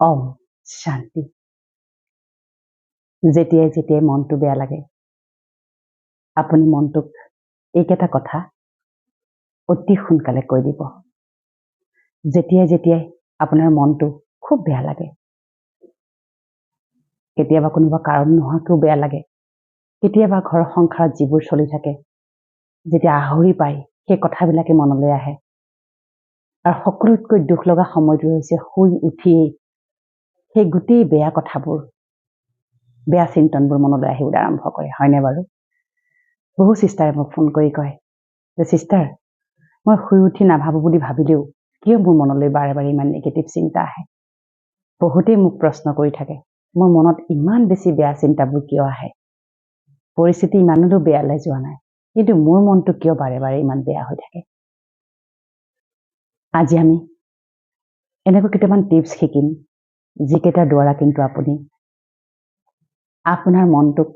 ওম শান্তি। যেতিয়াই যেতিয়াই মনটো বেয়া লাগে আপুনি মনটোক এইকেইটা কথা অতি সোনকালে কৈ দিব। যেতিয়াই যেতিয়াই আপোনাৰ মনটো খুব বেয়া লাগে, কেতিয়াবা কোনোবা কাৰণ নোহোৱাকৈও বেয়া লাগে, কেতিয়াবা ঘৰ সংসাৰত যিবোৰ চলি থাকে যেতিয়া আহৰি পায় সেই কথাবিলাকে মনলৈ আহে। আৰু সকলোতকৈ দুখ লগা সময়টো হৈছে শুই উঠিয়েই সেই গোটেই বেয়া কথাবোৰ, বেয়া চিন্তনবোৰ মনলৈ আহিবলৈ আৰম্ভ কৰে, হয়নে বাৰু? বহু চিষ্টাৰে মোক ফোন কৰি কয় যে চিষ্টাৰ, মই শুই উঠি নাভাবোঁ বুলি ভাবিলেও কিয় মোৰ মনলৈ বাৰে বাৰে ইমান নিগেটিভ চিন্তা আহে? বহুতেই মোক প্ৰশ্ন কৰি থাকে, মোৰ মনত ইমান বেছি বেয়া চিন্তাবোৰ কিয় আহে? পৰিস্থিতি ইমানো বেয়ালৈ যোৱা নাই, কিন্তু মোৰ মনটো কিয় বাৰে বাৰে ইমান বেয়া হৈ থাকে? আজি আমি এনেকৈ কেইটামান টিপছ শিকিম, যিকেইটাৰ দ্বাৰা কিন্তু আপুনি আপোনাৰ মনটোক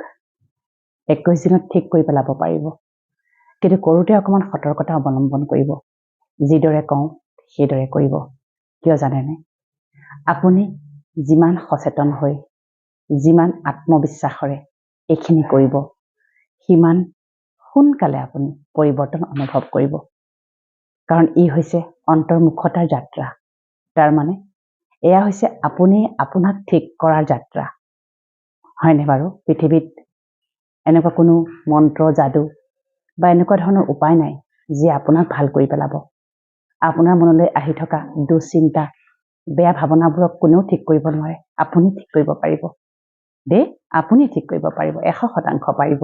21 দিনত ঠিক কৰি পেলাব পাৰিব। কিন্তু কৰোঁতে অকণমান সতৰ্কতা অৱলম্বন কৰিব। যিদৰে কওঁ সেইদৰে কৰিব। কিয় জানেনে? আপুনি যিমান সচেতন হৈ যিমান আত্মবিশ্বাসৰে এইখিনি কৰিব, সিমান সোনকালে আপুনি পৰিৱৰ্তন অনুভৱ কৰিব। কাৰণ ই হৈছে অন্তৰ্মুখতাৰ যাত্ৰা। তাৰমানে এয়া হৈছে আপুনি আপোনাক ঠিক কৰাৰ যাত্ৰা। হয়নে বাৰু? পৃথিৱীত এনেকুৱা কোনো মন্ত্ৰ যাদু বা এনেকুৱা ধৰণৰ উপায় নাই যি আপোনাক ভাল কৰি পেলাব। আপোনাৰ মনলৈ আহি থকা দুশ্চিন্তা, বেয়া ভাৱনাবোৰক কোনেও ঠিক কৰিব নোৱাৰে। আপুনি ঠিক কৰিব পাৰিব দেই, আপুনি ঠিক কৰিব পাৰিব, 100% পাৰিব।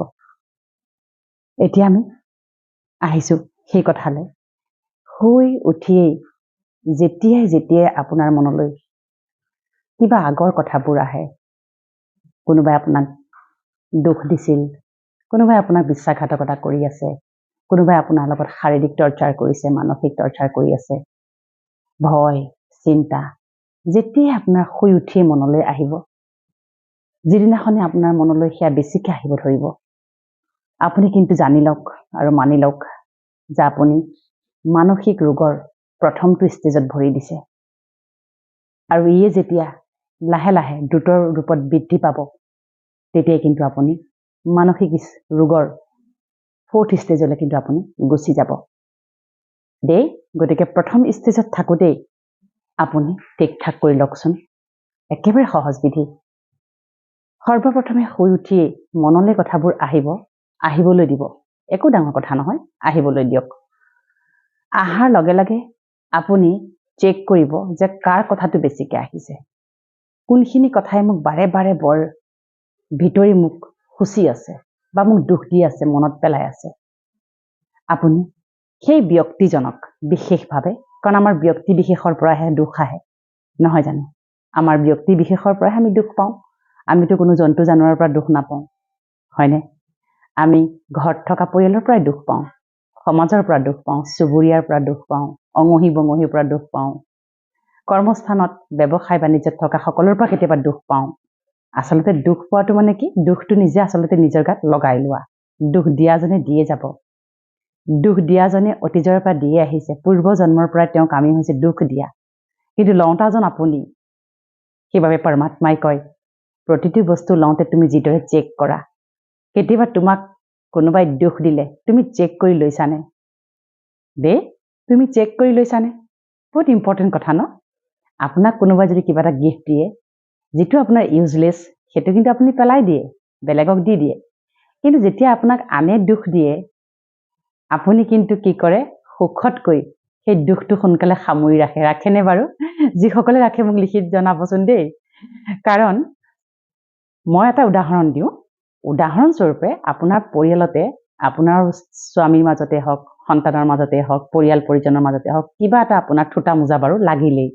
এতিয়া আমি আহিছোঁ সেই কথালৈ। শুই উঠিয়েই যেতিয়াই যেতিয়াই আপোনাৰ মনলৈ কিবা আগৰ কথাবোৰ আহে, কোনোবাই আপোনাক দুখ দিছিল, কোনোবাই আপোনাক বিশ্বাসঘাতকতা কৰি আছে, কোনোবাই আপোনাৰ লগত শাৰীৰিক টৰ্চাৰ কৰিছে, মানসিক টৰ্চাৰ কৰি আছে, ভয়, চিন্তা যেতিয়াই আপোনাৰ শুই উঠিয়ে মনলৈ আহিব, যিদিনাখনে আপোনাৰ মনলৈ সেয়া বেছিকৈ আহিব ধৰিব, আপুনি কিন্তু জানি লওক আৰু মানি লওক যে আপুনি মানসিক ৰোগৰ প্ৰথমটো ষ্টেজত ভৰি দিছে। আৰু ইয়ে যেতিয়া লাহে লাহে দ্ৰুতৰ ৰূপত বৃদ্ধি পাব, তেতিয়াই কিন্তু আপুনি মানসিক ৰোগৰ 4th ষ্টেজলৈ কিন্তু আপুনি গুচি যাব দেই। গতিকে প্ৰথম ষ্টেজত থাকোঁতেই আপুনি ঠিক ঠাক কৰি লওকচোন। একেবাৰে সহজ বিধি। সৰ্বপ্ৰথমে শুই উঠিয়েই মনলৈ কথাবোৰ আহিবলৈ দিব। একো ডাঙৰ কথা নহয়, আহিবলৈ দিয়ক। অহাৰ লগে লগে আপুনি চেক কৰিব যে কাৰ কথাটো বেছিকৈ আহিছে, কোনখিনি কথাই মোক বাৰে বাৰে বৰ ভিতৰি মোক খুচি আছে বা মোক দুখ দি আছে, মনত পেলাই আছে। আপুনি সেই ব্যক্তিজনক বিশেষভাৱে, কাৰণ আমাৰ ব্যক্তি বিশেষৰ পৰাহে দুখ আহে, নহয় জানো? আমাৰ ব্যক্তি বিশেষৰ পৰাহে আমি দুখ পাওঁ। আমিতো কোনো জন্তু জানোৱাৰৰ পৰা দুখ নাপাওঁ, হয়নে? আমি ঘৰত থকা পৰিয়ালৰ পৰাই দুখ পাওঁ, সমাজৰ পৰা দুখ পাওঁ, চুবুৰীয়াৰ পৰা দুখ পাওঁ, অঙহী বঙহীৰ পৰা দুখ পাওঁ, কৰ্মস্থানত ব্যৱসায় বাণিজ্যত থকা সকলোৰে পৰা কেতিয়াবা দুখ পাওঁ। আচলতে দুখ পোৱাটো মানে কি? দুখটো নিজে আচলতে নিজৰ গাত লগাই লোৱা। দুখ দিয়াজনে দিয়ে যাব। দুখ দিয়াজনে অতীজৰ পৰা দিয়ে আহিছে, পূৰ্ব জন্মৰ পৰাই তেওঁ কামেই হৈছে দুখ দিয়া, কিন্তু লওঁতাজন আপুনি। সেইবাবে পৰমাত্মাই কয়, প্ৰতিটো বস্তু লওঁতে তুমি যিদৰে চেক কৰা, কেতিয়াবা তোমাক কোনোবাই দুখ দিলে তুমি চেক কৰি লৈছানে দেই? তুমি চেক কৰি লৈছানে? বহুত ইম্পৰ্টেণ্ট কথা ন? আপোনাক কোনোবাই যদি কিবা এটা গিফ্ট দিয়ে, যিটো আপোনাৰ ইউজলেছ, সেইটো কিন্তু আপুনি পেলাই দিয়ে, বেলেগক দি দিয়ে। কিন্তু যেতিয়া আপোনাক আনে দুখ দিয়ে, আপুনি কিন্তু কি কৰে? সুখতকৈ সেই দুখটো সোনকালে সামৰি ৰাখেনে বাৰু? যিসকলে ৰাখে মোক লিখি জনাবচোন দেই। কাৰণ মই এটা উদাহৰণ দিওঁ। উদাহৰণস্বৰূপে আপোনাৰ পৰিয়ালতে, আপোনাৰ স্বামীৰ মাজতে হওক, সন্তানৰ মাজতে হওক, পৰিয়াল পৰিজনৰ মাজতে হওক, কিবা এটা আপোনাৰ থোটা মোজা বাৰু লাগিলেই,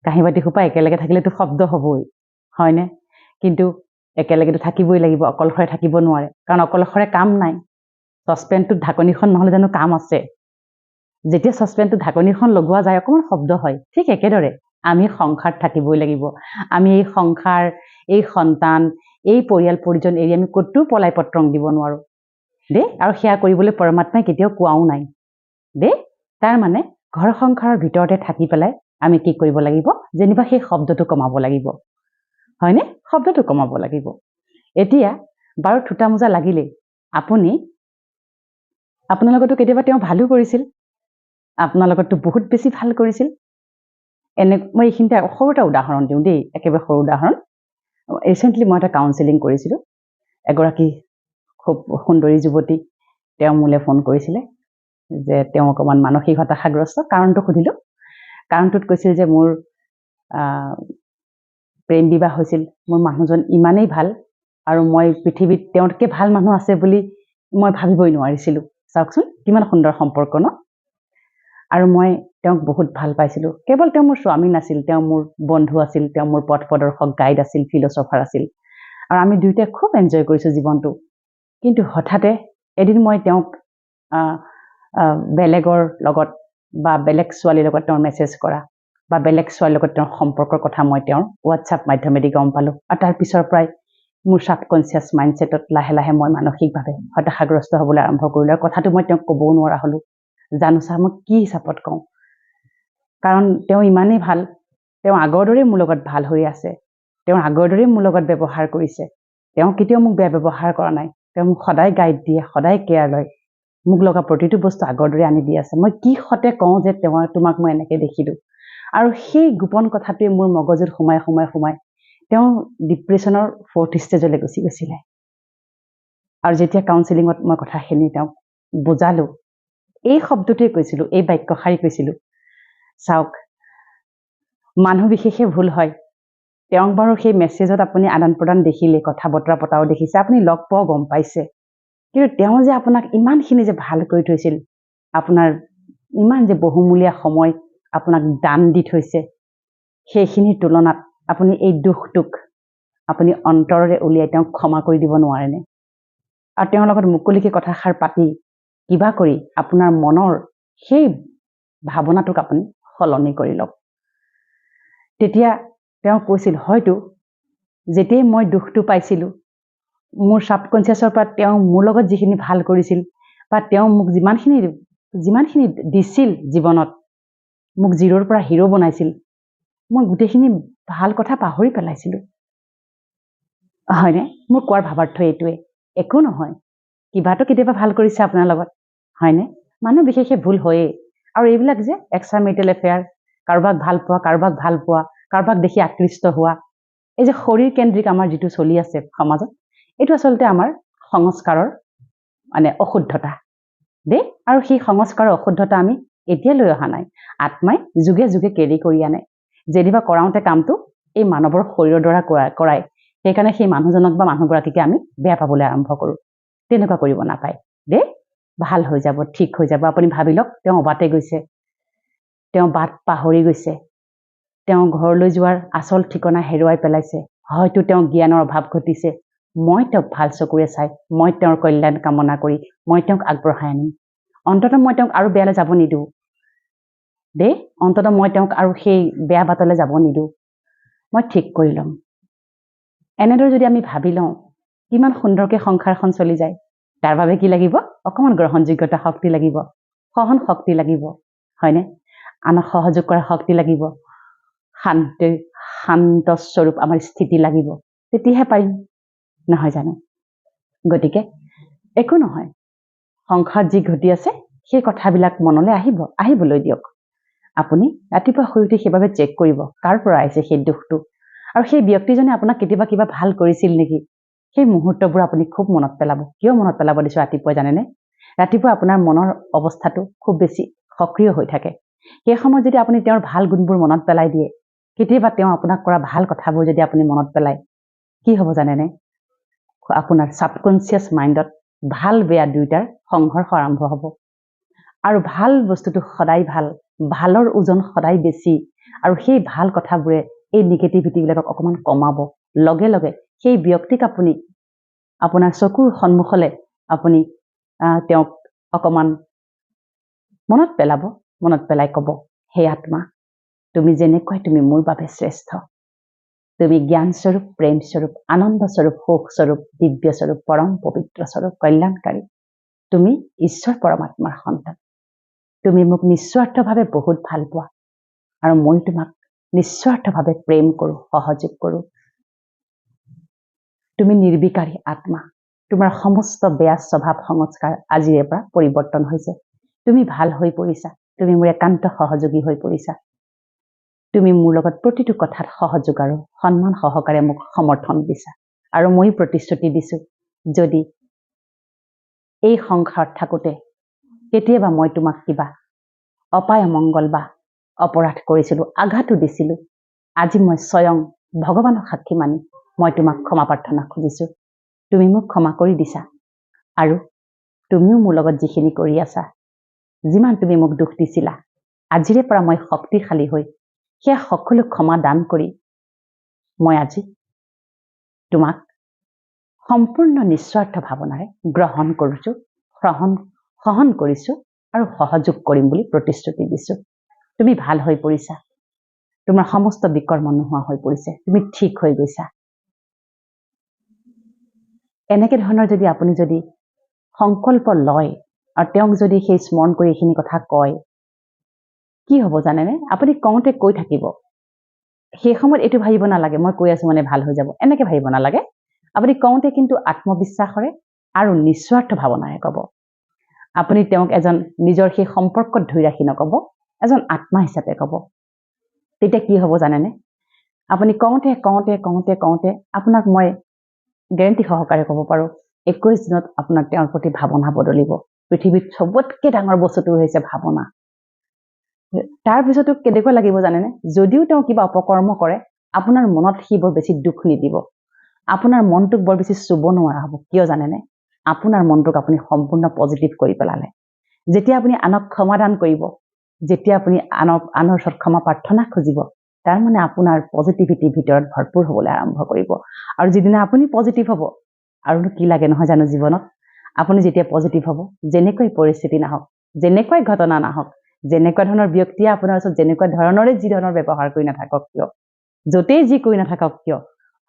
কাঁহী বাতি সোপা একেলগে থাকিলেতো শব্দ হ'বই, হয়নে? কিন্তু একেলগেতো থাকিবই লাগিব, অকলশৰে থাকিব নোৱাৰে, কাৰণ অকলশৰে কাম নাই। চচপেনটোত ঢাকনিখন নহ'লে জানো কাম আছে? যেতিয়া চচপেনটোত ঢাকনিখন লগোৱা যায় অকণমান শব্দ হয়। ঠিক একেদৰে আমি সংসাৰত থাকিবই লাগিব। আমি এই সংসাৰ, এই সন্তান, এই পৰিয়াল পৰিজন এৰি আমি ক'তো পলাই পত্ৰং দিব নোৱাৰোঁ দেই। আৰু সেয়া কৰিবলৈ পৰমাত্মাই কেতিয়াও কোৱাও নাই দেই। তাৰ মানে ঘৰ সংসাৰৰ ভিতৰতে থাকি পেলাই আমি কি কৰিব লাগিব যেনিবা সেই শব্দটো কমাব লাগিব হয়নে শব্দটো কমাব লাগিব এতিয়া বাৰু থুটা মোজা লাগিলে আপুনি আপোনাৰ লগতো কেতিয়াবা তেওঁ ভালো কৰিছিল আপোনাৰ লগতো বহুত বেছি ভাল কৰিছিল এনে মই এইখিনিতে সৰু এটা উদাহৰণ দিওঁ দেই একেবাৰে সৰু উদাহৰণ ৰিচেণ্টলি মই এটা কাউন্সেলিং কৰিছিলোঁ এগৰাকী খুব সুন্দৰী যুৱতী তেওঁ মোলৈ ফোন কৰিছিলে যে তেওঁ অকণমান মানসিক হতাশাগ্ৰস্ত কাৰণটো সুধিলোঁ কাৰণটোত কৈছিল যে মোৰ প্ৰেম বিবাহ হৈছিল মোৰ মানুহজন ইমানেই ভাল আৰু মই পৃথিৱীত তেওঁতকৈ ভাল মানুহ আছে বুলি মই ভাবিবই নোৱাৰিছিলোঁ চাওকচোন কিমান সুন্দৰ সম্পৰ্ক ন আৰু মই তেওঁক বহুত ভাল পাইছিলোঁ কেৱল তেওঁ মোৰ স্বামী নাছিল তেওঁ মোৰ বন্ধু আছিল তেওঁ মোৰ পথ প্ৰদৰ্শক গাইড আছিল ফিলচফাৰ আছিল আৰু আমি দুয়োটাই খুব এনজয় কৰিছোঁ জীৱনটো কিন্তু হঠাতে এদিন মই তেওঁক বেলেগৰ লগত বা বেলেগ ছোৱালীৰ লগত তেওঁৰ মেছেজ কৰা বা বেলেগ ছোৱালীৰ লগত তেওঁৰ সম্পৰ্কৰ কথা মই তেওঁৰ হোৱাটছআপ মাধ্যমেদি গম পালোঁ আৰু তাৰ পিছৰ পৰাই মোৰ ছাবকনচিয়াছ মাইণ্ডছেটত লাহে লাহে মই মানসিকভাৱে হতাশাগ্ৰস্ত হ'বলৈ আৰম্ভ কৰিলোঁ আৰু কথাটো মই তেওঁক ক'বও নোৱাৰা হ'লোঁ জানো চা মই কি হিচাপত কওঁ কাৰণ তেওঁ ইমানেই ভাল তেওঁ আগৰ দৰেই মোৰ লগত ভাল হৈ আছে তেওঁ আগৰ দৰেই মোৰ লগত ব্যৱহাৰ কৰিছে তেওঁ কেতিয়াও মোক বেয়া ব্যৱহাৰ কৰা নাই তেওঁ মোক সদায় গাইড দিয়ে সদায় কেয়াৰ লয় মোক লগা প্ৰতিটো বস্তু আগৰ দৰে আনি দি আছে মই কি সতে কওঁ যে তোমাক মই এনেকৈ দেখিলোঁ আৰু সেই গোপন কথাটোৱে মোৰ মগজুত সোমাই সোমাই সোমাই তেওঁ ডিপ্ৰেশ্যনৰ 4th ষ্টেজলৈ গুচি গৈছিলে আৰু যেতিয়া কাউন্সেলিঙত মই কথাখিনি তেওঁক বুজালোঁ এই শব্দটোৱে কৈছিলোঁ এই বাক্যশাৰী কৈছিলোঁ চাওক মানুহ বিশেষে ভুল হয় তেওঁক বাৰু সেই মেছেজত আপুনি আদান প্ৰদান দেখিলে কথা বতৰা পতাও দেখিছে আপুনি লগ পোৱাও গম পাইছে কিন্তু তেওঁ যে আপোনাক ইমানখিনি যে ভাল কৰি থৈছিল আপোনাৰ ইমান যে বহুমূলীয়া সময় আপোনাক দান দি থৈছে সেইখিনিৰ তুলনাত আপুনি এই দুখটোক আপুনি অন্তৰেৰে উলিয়াই তেওঁক ক্ষমা কৰি দিব নোৱাৰেনে আৰু তেওঁৰ লগত মুকলিকে কথাষাৰ পাতি কিবা কৰি আপোনাৰ মনৰ সেই ভাৱনাটোক আপুনি সলনি কৰি লওক তেতিয়া তেওঁ কৈছিল হয়তো যেতিয়াই মই দুখটো পাইছিলোঁ মোৰ ছাবকনচিয়াছৰ পৰা তেওঁ মোৰ লগত যিখিনি ভাল কৰিছিল বা তেওঁ মোক যিমানখিনি দিছিল জীৱনত মোক জিৰ'ৰ পৰা হিৰ' বনাইছিল মই গোটেইখিনি ভাল কথা পাহৰি পেলাইছিলোঁ হয়নে মোৰ কোৱাৰ ভাৱাৰ্থ এইটোৱে একো নহয় কিবাটো কেতিয়াবা ভাল কৰিছে আপোনাৰ লগত হয়নে মানুহ বিশেষে ভুল হয়েই আৰু এইবিলাক যে এক্সট্ৰা মেৰিটেল এফেয়াৰ কাৰোবাক ভাল পোৱা কাৰোবাক দেখি আকৃষ্ট হোৱা এই যে শৰীৰ কেন্দ্ৰিক আমাৰ যিটো চলি আছে সমাজত এইটো আচলতে আমাৰ সংস্কাৰৰ মানে অশুদ্ধতা দেই আৰু সেই সংস্কাৰৰ অশুদ্ধতা আমি এতিয়া লৈ অহা নাই আত্মাই যুগে যুগে কেৰি কৰি আনে যেনিবা কৰাওঁতে কামটো এই মানৱৰ শৰীৰৰ দ্বাৰা কৰায় সেইকাৰণে সেই মানুহজনক বা মানুহগৰাকীকে আমি বেয়া পাবলৈ আৰম্ভ কৰোঁ তেনেকুৱা কৰিব নাপায় দেই ভাল হৈ যাব ঠিক হৈ যাব আপুনি ভাবি লওক তেওঁ অবাতে গৈছে তেওঁ বাট পাহৰি গৈছে তেওঁ ঘৰলৈ যোৱাৰ আচল ঠিকনা হেৰুৱাই পেলাইছে হয়তো তেওঁ জ্ঞানৰ অভাৱ ঘটিছে মই তেওঁক ভাল চকুৰে চাই মই তেওঁৰ কল্যাণ কামনা কৰি মই তেওঁক আগবঢ়াই আনিম অন্ততঃ মই তেওঁক আৰু বেয়ালৈ যাব নিদিওঁ দেই অন্ততঃ মই তেওঁক আৰু সেই বেয়া বাটলৈ যাব নিদিওঁ মই ঠিক কৰি ল'ম এনেদৰে যদি আমি ভাবি লওঁ কিমান সুন্দৰকৈ সংসাৰখন চলি যায় তাৰ বাবে কি লাগিব অকণমান গ্ৰহণযোগ্যতা শক্তি লাগিব সহন শক্তি লাগিব হয়নে আনক সহযোগ কৰা শক্তি লাগিব শান্ত স্বৰূপ আমাৰ স্থিতি লাগিব তেতিয়াহে পাৰিম নহয় জানো গতিকে একো নহয় সংসাৰত যি ঘটি আছে সেই কথাবিলাক মনলৈ আহিবলৈ দিয়ক আপুনি ৰাতিপুৱা শুই উঠি সেইভাৱে চেক কৰিব কাৰ পৰা আহিছে সেই দুখটো আৰু সেই ব্যক্তিজনে আপোনাক কেতিয়াবা কিবা ভাল কৰিছিল নেকি সেই মুহূৰ্তবোৰ আপুনি খুব মনত পেলাব কিয় মনত পেলাব দিছোঁ ৰাতিপুৱা জানেনে ৰাতিপুৱা আপোনাৰ মনৰ অৱস্থাটো খুব বেছি সক্ৰিয় হৈ থাকে সেই সময়ত যদি আপুনি তেওঁৰ ভাল গুণবোৰ মনত পেলাই দিয়ে কেতিয়াবা তেওঁ আপোনাক কৰা ভাল কথাবোৰ যদি আপুনি মনত পেলায় কি হ'ব জানেনে আপোনাৰ ছাবকনচিয়াছ মাইণ্ডত ভাল বেয়া দুয়োটাৰ সংঘৰ্ষ আৰম্ভ হ'ব আৰু ভাল বস্তুটো সদায় ভালৰ ওজন সদায় বেছি আৰু সেই ভাল কথাবোৰে এই নিগেটিভিটিবিলাকক অকণমান কমাব লগে লগে সেই ব্যক্তিক আপুনি আপোনাৰ চকুৰ সন্মুখলৈ আপুনি তেওঁক অকণমান মনত পেলাই ক'ব হে আত্মা তুমি যেনেকৈ তুমি মোৰ বাবে শ্ৰেষ্ঠ তুমি জ্ঞানস্বৰূপ প্ৰেমস্বৰূপ আনন্দস্বৰূপ সুখস্বৰূপ দিব্যস্বৰূপ পৰম পবিত্ৰ স্বৰূপ কল্যাণকাৰী তুমি ঈশ্বৰ পৰমাত্মাৰ সন্তান তুমি মোক নিস্বাৰ্থভাৱে বহুত ভাল পোৱা আৰু মই তোমাক নিস্বাৰ্থভাৱে প্ৰেম কৰোঁ, সহযোগ কৰোঁ। তুমি নিৰ্বিকাৰী আত্মা। তোমাৰ সমস্ত বেয়া স্বভাৱ সংস্কাৰ আজিৰে পৰা পৰিৱৰ্তন হৈছে। তুমি ভাল হৈ পৰিছা। তুমি মোৰ একান্ত সহযোগী হৈ পৰিছা। তুমি মোৰ লগত প্ৰতিটো কথাত সহযোগ আৰু সন্মান সহকাৰে মোক সমৰ্থন দিছা। আৰু মই প্ৰতিশ্ৰুতি দিছোঁ, যদি এই সংসাৰত থাকোঁতে কেতিয়াবা মই তোমাক কিবা অপায় অমংগল বা অপৰাধ কৰিছিলোঁ, আঘাতো দিছিলোঁ, আজি মই স্বয়ং ভগৱানক সাক্ষী মানি মই তোমাক ক্ষমা প্ৰাৰ্থনা খুজিছোঁ। তুমি মোক ক্ষমা কৰি দিছা। আৰু তুমিও মোৰ লগত যিখিনি কৰি আছা, যিমান তুমি মোক দুখ দিছিলা, আজিৰে পৰা মই শক্তিশালী হৈ সেয়া সকলো ক্ষমা দান কৰি মই আজি তোমাক সম্পূৰ্ণ নিস্বাৰ্থ ভাৱনাৰে গ্ৰহণ কৰিছোঁ, সহন কৰিছোঁ আৰু সহযোগ কৰিম বুলি প্ৰতিশ্ৰুতি দিছোঁ। তুমি ভাল হৈ পৰিছা। তোমাৰ সমস্ত বিকৰ্ম নোহোৱা হৈ পৰিছে। তুমি ঠিক হৈ গৈছা। এনেকে ধৰণৰ যদি আপুনি যদি সংকল্প লয় আৰু তেওঁক যদি সেই স্মৰণ কৰি এইখিনি কথা কয়, কি হ'ব জানেনে? আপুনি কওঁতে কৈ থাকিব। সেই সময়ত এইটো ভাবিব নালাগে মই কৈ আছোঁ মানে ভাল হৈ যাব, এনেকে ভাবিব নালাগে। আপুনি কওঁতে কিন্তু আত্মবিশ্বাসৰে আৰু নিস্বাৰ্থ ভাৱনাৰে ক'ব। আপুনি তেওঁক এজন নিজৰ সেই সম্পৰ্কত ধৰি ৰাখি নক'ব, এজন আত্মা হিচাপে ক'ব। তেতিয়া কি হ'ব জানেনে? আপুনি কওঁতে কওঁতে কওঁতে কওঁতে আপোনাক মই গেৰেণ্টি সহকাৰে ক'ব পাৰোঁ, 21 দিনত আপোনাৰ তেওঁৰ প্ৰতি ভাৱনা বদলিব। পৃথিৱীত চবতকৈ ডাঙৰ বস্তুটো হৈছে ভাৱনা। তাৰপিছতো কেনেকুৱা লাগিব জানেনে? যদিও তেওঁ কিবা অপকৰ্ম কৰে, আপোনাৰ মনত সি বৰ বেছি দুখ নিদিব। আপোনাৰ মনটোক বৰ বেছি চুব নোৱাৰা হ'ব। কিয় জানেনে? আপোনাৰ মনটোক আপুনি সম্পূৰ্ণ পজিটিভ কৰি পেলালে। যেতিয়া আপুনি আনক ক্ষমাদান কৰিব, যেতিয়া আপুনি আনৰ ওচৰত ক্ষমা প্ৰাৰ্থনা খুজিব, তাৰমানে আপোনাৰ পজিটিভিটি ভিতৰত ভৰপূৰ হ'বলৈ আৰম্ভ কৰিব। আৰু যিদিনা আপুনি পজিটিভ হ'ব, আৰুনো কি লাগে নহয় জানো জীৱনত? আপুনি যেতিয়া পজিটিভ হ'ব, যেনেকৈ পৰিস্থিতি নাহক, যেনেকুৱাই ঘটনা নাহক, যেনেকুৱা ধৰণৰ ব্যক্তিয়ে আপোনাৰ ওচৰত যেনেকুৱা ধৰণৰে যি ধৰণৰ ব্যৱহাৰ কৰি নাথাকক কিয়, য'তেই যি কৰি নাথাকক কিয়,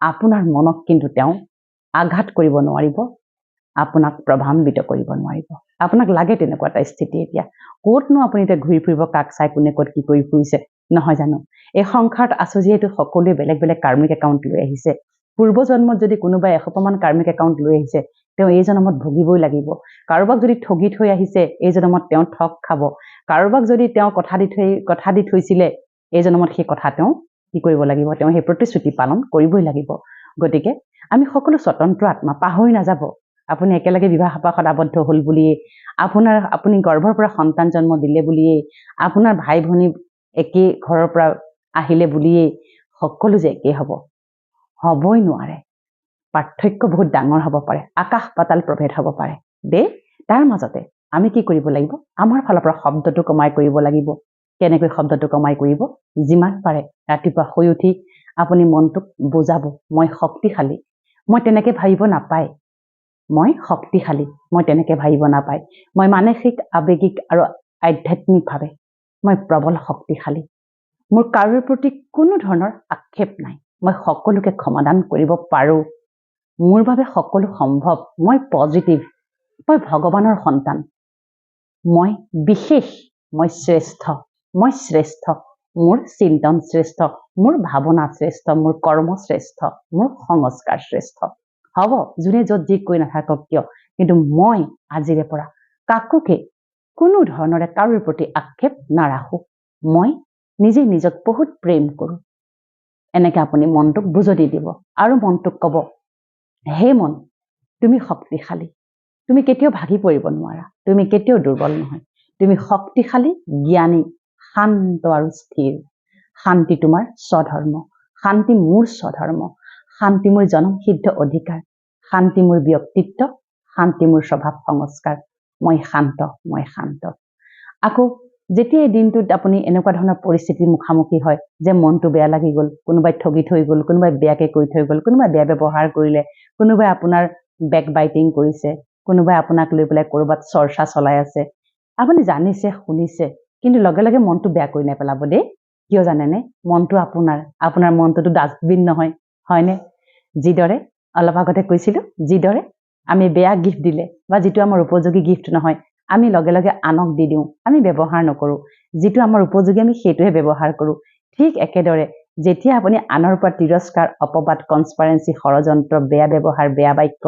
আপোনাৰ মনক কিন্তু তেওঁ আঘাত কৰিব নোৱাৰিব, আপোনাক প্ৰভাৱান্বিত কৰিব নোৱাৰিব। আপোনাক লাগে তেনেকুৱা এটা স্থিতি এতিয়া। ক'তনো আপুনি এতিয়া ঘূৰি ফুৰিব, কাক চাই কোনে ক'ত কি কৰি ফুৰিছে, নহয় জানো? এই সংসাৰত আছোঁ যিহেতু সকলোৱে বেলেগ বেলেগ কাৰ্মিক একাউণ্ট লৈ আহিছে। পূৰ্ব জন্মত যদি কোনোবাই 100মান কাৰ্মিক একাউণ্ট লৈ আহিছে, তেওঁ এই জন্মত ভুগিবই লাগিব। কাৰোবাক যদি ঠগি থৈ আহিছে, এই জন্মত তেওঁ ঠগ খাব। কাৰোবাক যদি তেওঁ কথা দি থৈছিলে, এই জন্মত সেই কথা তেওঁ কি কৰিব লাগিব? তেওঁ সেই প্ৰতিশ্ৰুতি পালন কৰিবই লাগিব। গতিকে আমি সকলো স্বতন্ত্ৰ আত্মা, পাহৰি নাযাব। আপুনি একেলগে বিবাহ পাশত আবদ্ধ হ'ল বুলিয়েই, আপুনি গৰ্ভৰ পৰা সন্তান জন্ম দিলে বুলিয়েই, আপোনাৰ ভাই ভনী একেই ঘৰৰ পৰা আহিলে বুলিয়েই সকলো যে একেই হ'বই নোৱাৰে। পাৰ্থক্য বহুত ডাঙৰ হ'ব পাৰে, আকাশ পাতাল প্ৰভেদ হ'ব পাৰে দেই। তাৰ মাজতে আমি কি কৰিব লাগিব? আমাৰ ফালৰ পৰা শব্দটো কমাই কৰিব লাগিব। কেনেকৈ শব্দটো কমাই কৰিব? যিমান পাৰে ৰাতিপুৱা শুই উঠি আপুনি মনটোক বুজাব, মই শক্তিশালী। মই তেনেকৈ ভাবিব নাপায়। মই শক্তিশালী, মই তেনেকৈ ভাবিব নাপায়। মই মানসিক, আৱেগিক আৰু আধ্যাত্মিকভাৱে মই প্ৰবল শক্তিশালী। মোৰ কাৰোৰ প্ৰতি কোনো ধৰণৰ আক্ষেপ নাই। মই সকলোকে ক্ষমাদান কৰিব পাৰোঁ। মোৰ বাবে সকলো সম্ভৱ। মই পজিটিভ। মই ভগৱানৰ সন্তান। মই বিশেষ। মই শ্ৰেষ্ঠ। মোৰ চিন্তন শ্ৰেষ্ঠ, মোৰ ভাৱনা শ্ৰেষ্ঠ, মোৰ কৰ্ম শ্ৰেষ্ঠ, মোৰ সংস্কাৰ শ্ৰেষ্ঠ। হ'ব যোনে য'ত যি কৈ নাথাকক কিয়, কিন্তু মই আজিৰে পৰা কাকোকে কোনো ধৰণৰে কাৰোৰ প্ৰতি আক্ষেপ নাৰাখোঁ। মই নিজে নিজক বহুত প্ৰেম কৰোঁ। এনেকৈ আপুনি মনটোক বুজনি দিব আৰু মনটোক ক'ব, হে মন, তুমি শক্তিশালী। তুমি কেতিয়াও ভাগি পৰিব নোৱাৰা। তুমি কেতিয়াও দুৰ্বল নহয়। তুমি শক্তিশালী, জ্ঞানী, শান্ত আৰু স্থিৰ। শান্তি তোমাৰ স্বধৰ্ম। শান্তি মোৰ স্বধৰ্ম। শান্তি মোৰ জনমসিদ্ধ অধিকাৰ। শান্তি মোৰ ব্যক্তিত্ব। শান্তি মোৰ স্বভাৱ সংস্কাৰ। মই শান্ত। আকৌ যেতিয়া এই দিনটোত আপুনি এনেকুৱা ধৰণৰ পৰিস্থিতিৰ মুখামুখি হয় যে মনটো বেয়া লাগি গ'ল, কোনোবাই ঠগি থৈ গ'ল, কোনোবাই বেয়াকৈ কৈ থৈ গ'ল, কোনোবাই বেয়া ব্যৱহাৰ কৰিলে, কোনোবাই আপোনাৰ বেকবাইটিং কৰিছে, কোনোবাই আপোনাক লৈ পেলাই ক'ৰবাত চৰ্চা চলাই আছে, আপুনি জানিছে, শুনিছে, কিন্তু লগে লগে মনটো বেয়া কৰি নেপেলাব দেই। কিয় জানেনে? মনটো আপোনাৰ মনটোতো ডাষ্টবিন নহয়, হয়নে? যিদৰে অলপ আগতে কৈছিলোঁ, যিদৰে আমি বেয়া গিফ্ট দিলে বা যিটো আমাৰ উপযোগী গিফ্ট নহয়, আমি লগে লগে আনক দি দিওঁ, আমি ব্যৱহাৰ নকৰোঁ। যিটো আমাৰ উপযোগী আমি সেইটোহে ব্যৱহাৰ কৰোঁ। ঠিক একেদৰে যেতিয়া আপুনি আনৰ পৰা তিৰস্কাৰ, অপবাদ, কনস্পাৰেঞ্চি, ষড়যন্ত্ৰ, বেয়া ব্যৱহাৰ, বেয়া বাক্য,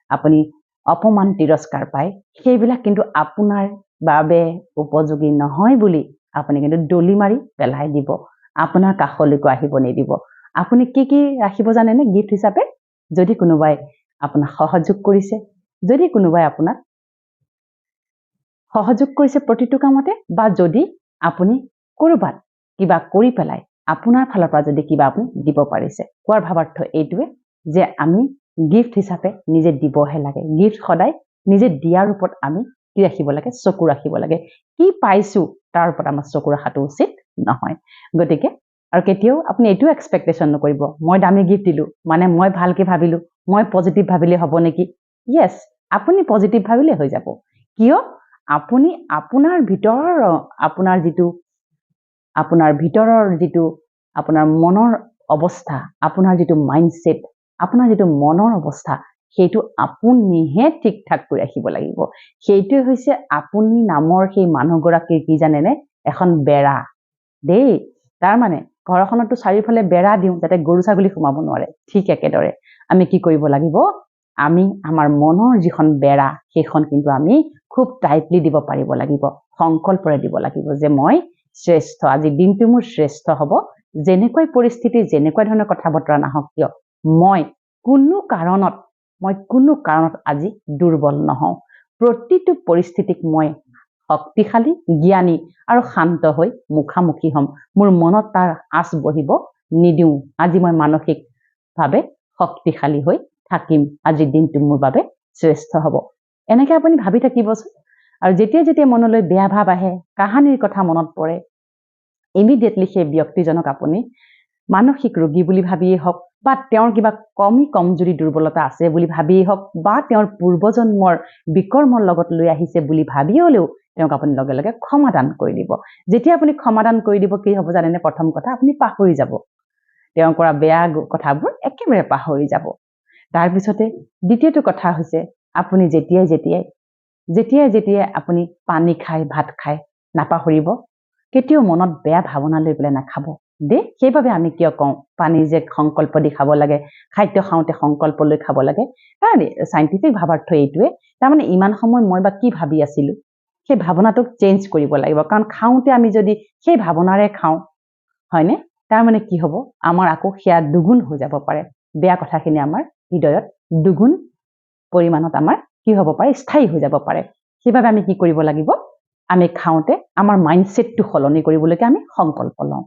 আপুনি অপমান, তিৰস্কাৰ পায়, সেইবিলাক কিন্তু আপোনাৰ বাবে উপযোগী নহয় বুলি আপুনি কিন্তু দলি মাৰি পেলাই দিব। আপোনাৰ কাষলৈকো আহিব নিদিব। আপুনি কি ৰাখিব জানেনে গিফ্ট হিচাপে? যদি কোনোবাই আপোনাক সহযোগ কৰিছে, যদি কোনোবাই আপোনাক সহযোগ কৰিছে প্ৰতিটো কামতে, বা যদি আপুনি ক'ৰবাত কিবা কৰি পেলাই আপোনাৰ ফালৰ পৰা যদি কিবা আপুনি দিব পাৰিছে। কোৱাৰ ভাৱাৰ্থ এইটোৱে যে আমি গিফ্ট হিচাপে নিজে দিবহে লাগে। গিফ্ট সদায় নিজে দিয়াৰ ওপৰত আমি কি ৰাখিব লাগে? চকু ৰাখিব লাগে। কি পাইছো তাৰ ওপৰত আমাৰ চকু ৰখাটো উচিত নহয়। গতিকে আৰু কেতিয়াও আপুনি এইটো এক্সপেক্টেশ্যন নকৰিব, মই দামী গিফ্ট দিলো মানে মই ভালকে ভাবিলো, মই পজিটিভ ভাবিলে হ'ব নেকি? য়েছ, আপুনি পজিটিভ ভাবিলে হৈ যাব। কিয়? আপুনি আপোনাৰ ভিতৰৰ আপোনাৰ মনৰ অৱস্থা, আপোনাৰ যিটো মাইণ্ডছেট, আপোনাৰ যিটো মনৰ অৱস্থা, সেইটো আপুনিহে ঠিক ঠাক কৰি ৰাখিব লাগিব। সেইটোৱে হৈছে আপুনি নামৰ সেই মানুহগৰাকীৰ কি জানেনে? এখন বেৰা দেই। তাৰমানে ঘৰখনতো চাৰিওফালে বেৰা দিওঁ যাতে গৰু ছাগলী সোমাব নোৱাৰে। ঠিক একেদৰে আমি কি কৰিব লাগিব? আমি আমাৰ মনৰ যিখন বেৰা সেইখন কিন্তু আমি খুব টাইটলি দিব পাৰিব লাগিব। সংকল্পৰে দিব লাগিব যে মই শ্ৰেষ্ঠ, আজি দিনটো মোৰ শ্ৰেষ্ঠ হ'ব। যেনেকৈ পৰিস্থিতি, যেনেকুৱা ধৰণৰ কথা বতৰা নাহক কিয়, মই কোনো কাৰণত আজি দুৰ্বল নহওঁ। প্ৰতিটো পৰিস্থিতিক মই শক্তিশালী, জ্ঞানী আৰু শান্ত হৈ মুখামুখি হ'ম। মোৰ মনত তাৰ আঁচ বহিব নিদিওঁ। আজি মই মানসিকভাৱে শক্তিশালী হৈ থাকিম। আজিৰ দিনটো মোৰ বাবে শ্ৰেষ্ঠ হ'ব। এনেকে আপুনি ভাবি থাকিবচোন। আৰু যেতিয়া মনলৈ বেয়া ভাৱ আহে, কাহানিৰ কথা মনত পৰে, ইমিডিয়েটলি সেই ব্যক্তিজনক আপুনি মানসিক ৰোগী বুলি ভাবিয়েই হওক, বা তেওঁৰ কিবা কমজুৰি দুৰ্বলতা আছে বুলি ভাবিয়েই হওক, বা তেওঁৰ পূৰ্বজন্মৰ বিকৰ্মৰ লগত লৈ আহিছে বুলি ভাবি হ'লেও তেওঁক আপুনি লগে লগে ক্ষমাদান কৰি দিব। যেতিয়া আপুনি ক্ষমাদান কৰি দিব, কি হ'ব জানেনে? প্ৰথম কথা, আপুনি পাহৰি যাব। তেওঁ কৰা বেয়া কথাবোৰ একেবাৰে পাহৰি যাব। তাৰপিছতে দ্বিতীয়টো কথা হৈছে, আপুনি যেতিয়াই আপুনি পানী খায়, ভাত খায়, নাপাহৰিব, কেতিয়াও মনত বেয়া ভাৱনা লৈ পেলাই নাখাব দেই। সেইবাবে আমি কিয় কওঁ পানী যে সংকল্প দি খাব লাগে, খাদ্য খাওঁতে সংকল্প লৈ খাব লাগে, তাৰ চাইণ্টিফিক ভাৱাৰ্থ এইটোৱে। তাৰমানে ইমান সময় মই বা কি ভাবি আছিলো, সেই ভাৱনাটোক চেঞ্জ কৰিব লাগিব। কাৰণ খাওঁতে আমি যদি সেই ভাৱনাৰে খাওঁ, হয়নে, তাৰমানে কি হ'ব? আমাৰ আকৌ সেয়া দুগুণ হৈ যাব পাৰে। বেয়া কথাখিনি আমাৰ হৃদয়ত দুগুণ পৰিমাণত আমাৰ কি হ'ব পাৰে? স্থায়ী হৈ যাব পাৰে। সেইবাবে আমি কি কৰিব লাগিব? আমি খাওঁতে আমাৰ মাইণ্ডছেটটো সলনি কৰিবলৈকে আমি সংকল্প লওঁ।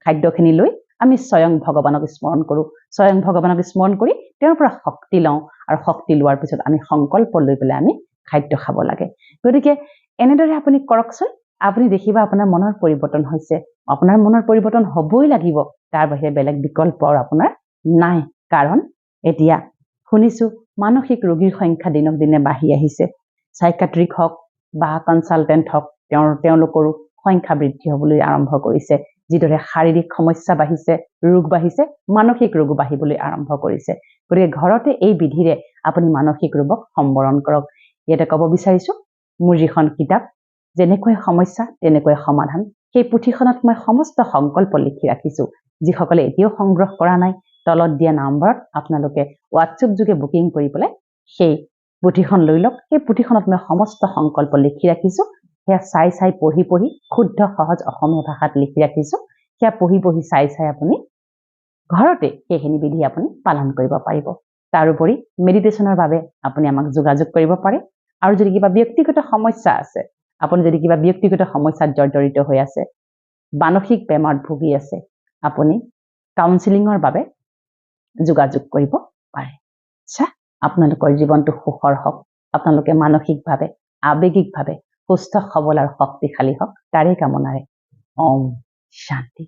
খাদ্যখিনি লৈ আমি স্বয়ং ভগৱানক স্মৰণ কৰোঁ। স্বয়ং ভগৱানক স্মৰণ কৰি তেওঁৰ পৰা শক্তি লওঁ, আৰু শক্তি লোৱাৰ পিছত আমি সংকল্প লৈ পেলাই আমি খাদ্য খাব লাগে। গতিকে এনেদৰে আপুনি কৰকচোন। আপুনি দেখিবা আপোনাৰ মনৰ পৰিৱৰ্তন হৈছে। আপোনাৰ মনৰ পৰিৱৰ্তন হ'বই লাগিব। তাৰ বাহিৰে বেলেগ বিকল্প আৰু আপোনাৰ নাই। কাৰণ এতিয়া শুনিছো মানসিক ৰোগীৰ সংখ্যা দিনক দিনে বাঢ়ি আহিছে। চাইকাট্ৰিক হওক বা কনচালটেণ্ট হওক, তেওঁলোকৰো সংখ্যা বৃদ্ধি হ'বলৈ আৰম্ভ কৰিছে। যিদৰে শাৰীৰিক সমস্যা বাঢ়িছে, ৰোগ বাঢ়িছে, মানসিক ৰোগো বাঢ়িবলৈ আৰম্ভ কৰিছে। গতিকে ঘৰতে এই বিধিৰে আপুনি মানসিক ৰোগক সম্বৰণ কৰক। ইয়াতে ক'ব বিচাৰিছো, মোৰ যিখন কিতাপ যেনেকৈ সমস্যা তেনেকৈ সমাধান, সেই পুথিখনত মই সমস্ত সংকল্প লিখি ৰাখিছো। যিসকলে এতিয়াও সংগ্ৰহ কৰা নাই, তলত দিয়া নম্বৰত আপোনালোকে হোৱাটছএপ যোগে বুকিং কৰি পেলাই সেই পুথিখন লৈ লওক। সেই পুথিখনত মই সমস্ত সংকল্প লিখি ৰাখিছো। সেয়া চাই পঢ়ি শুদ্ধ সহজ অসমীয়া ভাষাত লিখি ৰাখিছো। সেয়া পঢ়ি চাই আপুনি ঘৰতে সেইখিনি বিধি আপুনি পালন কৰিব পাৰিব। তাৰোপৰি মেডিটেশ্যনৰ বাবে আপুনি আমাক যোগাযোগ কৰিব পাৰে। আৰু যদি কিবা ব্যক্তিগত সমস্যা আছে, আপুনি যদি কিবা ব্যক্তিগত সমস্যাত জৰ্জৰিত হৈ আছে, মানসিক বেমাৰত ভুগি আছে, আপুনি কাউন্সিলিঙৰ বাবে যোগাযোগ কৰিব পাৰে। আপোনালোকৰ জীৱনটো সুখৰ হওক। আপোনালোকে মানসিকভাৱে, আৱেগিকভাৱে সুস্থ, সবল আৰু শক্তিশালী হওক, তাৰেই কামনাৰে। ওম শান্তি।